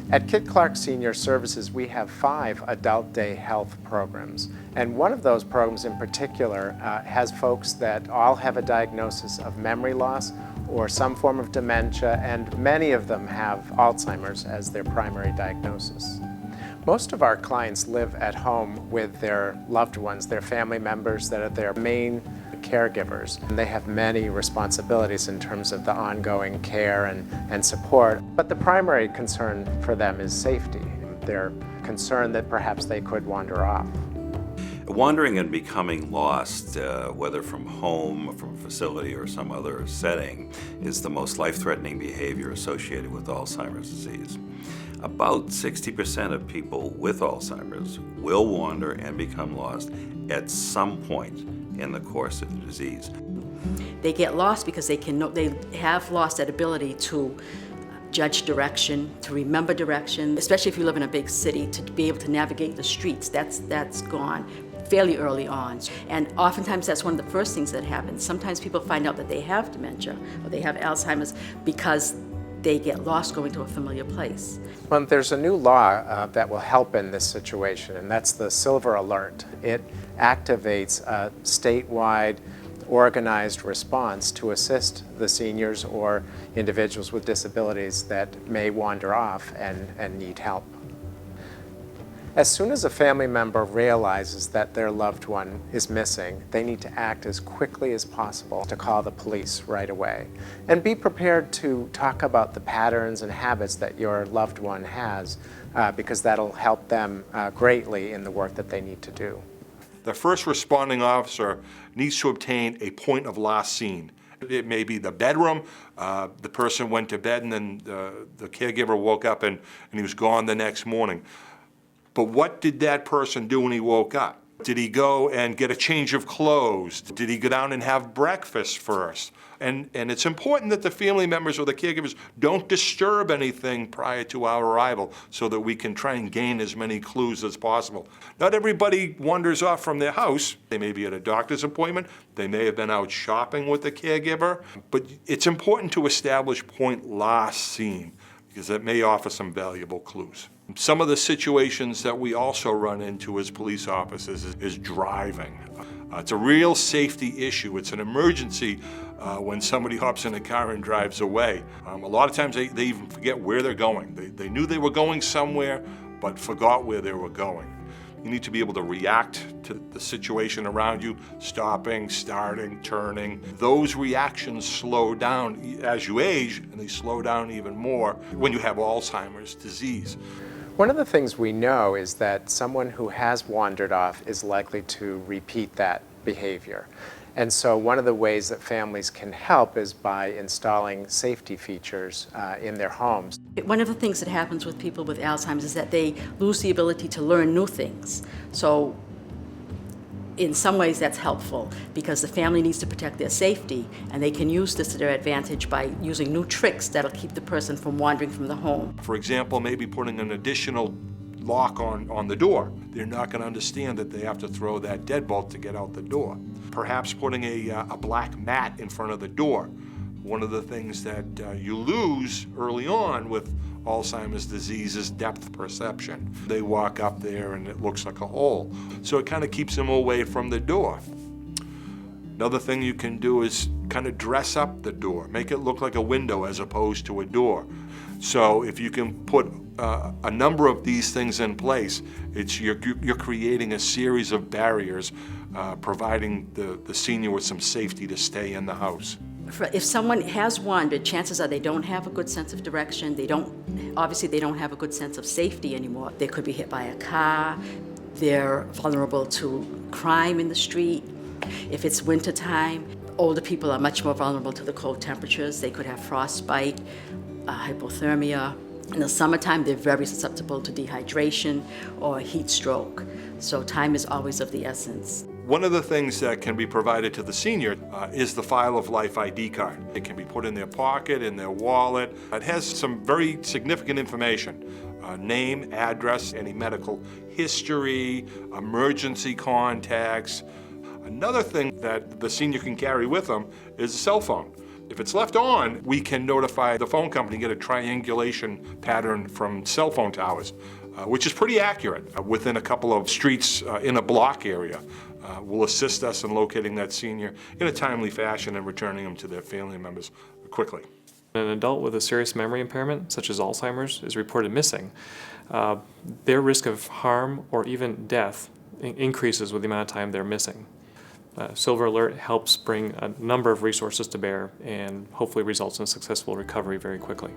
At Kit Clark Senior Services, we have 5 adult day health programs. And one of those programs in particular has folks that all have a diagnosis of memory loss or some form of dementia, and many of them have Alzheimer's as their primary diagnosis. Most of our clients live at home with their loved ones, their family members that are their main caregivers. And they have many responsibilities in terms of the ongoing care and support. But the primary concern for them is safety. They're concerned that perhaps they could wander off. Wandering and becoming lost, whether from home, from a facility, or some other setting, is the most life-threatening behavior associated with Alzheimer's disease. About 60% of people with Alzheimer's will wander and become lost at some point in the course of the disease. They get lost because they have lost that ability to judge direction, to remember direction, especially if you live in a big city, to be able to navigate the streets. That's gone fairly early on. And oftentimes that's one of the first things that happens. Sometimes people find out that they have dementia or they have Alzheimer's because they get lost going to a familiar place. Well, there's a new law that will help in this situation, and that's the Silver Alert. It activates a statewide organized response to assist the seniors or individuals with disabilities that may wander off and need help. As soon as a family member realizes that their loved one is missing, they need to act as quickly as possible to call the police right away. And be prepared to talk about the patterns and habits that your loved one has, because that'll help them greatly in the work that they need to do. The first responding officer needs to obtain a point of last seen. It may be the bedroom, the person went to bed and then the caregiver woke up and he was gone the next morning. But what did that person do when he woke up? Did he go and get a change of clothes? Did he go down and have breakfast first? And it's important that the family members or the caregivers don't disturb anything prior to our arrival so that we can try and gain as many clues as possible. Not everybody wanders off from their house. They may be at a doctor's appointment. They may have been out shopping with the caregiver. But it's important to establish point last seen, because it may offer some valuable clues. Some of the situations that we also run into as police officers is driving. It's a real safety issue. It's an emergency when somebody hops in a car and drives away. A lot of times they even forget where they're going. They knew they were going somewhere, but forgot where they were going. You need to be able to react to the situation around you, stopping, starting, turning. Those reactions slow down as you age, and they slow down even more when you have Alzheimer's disease. One of the things we know is that someone who has wandered off is likely to repeat that behavior. And so one of the ways that families can help is by installing safety features in their homes. One of the things that happens with people with Alzheimer's is that they lose the ability to learn new things. So in some ways that's helpful because the family needs to protect their safety, and they can use this to their advantage by using new tricks that'll keep the person from wandering from the home. For example, maybe putting an additional lock on the door. They're not going to understand that they have to throw that deadbolt to get out the door. Perhaps putting a black mat in front of the door. One of the things that you lose early on with Alzheimer's disease is depth perception. They walk up there and it looks like a hole. So it kind of keeps them away from the door. Another thing you can do is kind of dress up the door, make it look like a window as opposed to a door. So if you can put a number of these things in place, you're creating a series of barriers, providing the senior with some safety to stay in the house. If someone has wandered, chances are they don't have a good sense of direction. Obviously they don't have a good sense of safety anymore. They could be hit by a car. They're vulnerable to crime in the street. If it's wintertime, older people are much more vulnerable to the cold temperatures. They could have frostbite, hypothermia. In the summertime, they're very susceptible to dehydration or heat stroke. So time is always of the essence. One of the things that can be provided to the senior is the File of Life ID card. It can be put in their pocket, in their wallet. It has some very significant information. Name, address, any medical history, emergency contacts. Another thing that the senior can carry with them is a cell phone. If it's left on, we can notify the phone company, get a triangulation pattern from cell phone towers, which is pretty accurate within a couple of streets in a block area. Will assist us in locating that senior in a timely fashion and returning them to their family members quickly. An adult with a serious memory impairment, such as Alzheimer's, is reported missing. Their risk of harm or even death increases with the amount of time they're missing. Silver Alert helps bring a number of resources to bear and hopefully results in a successful recovery very quickly.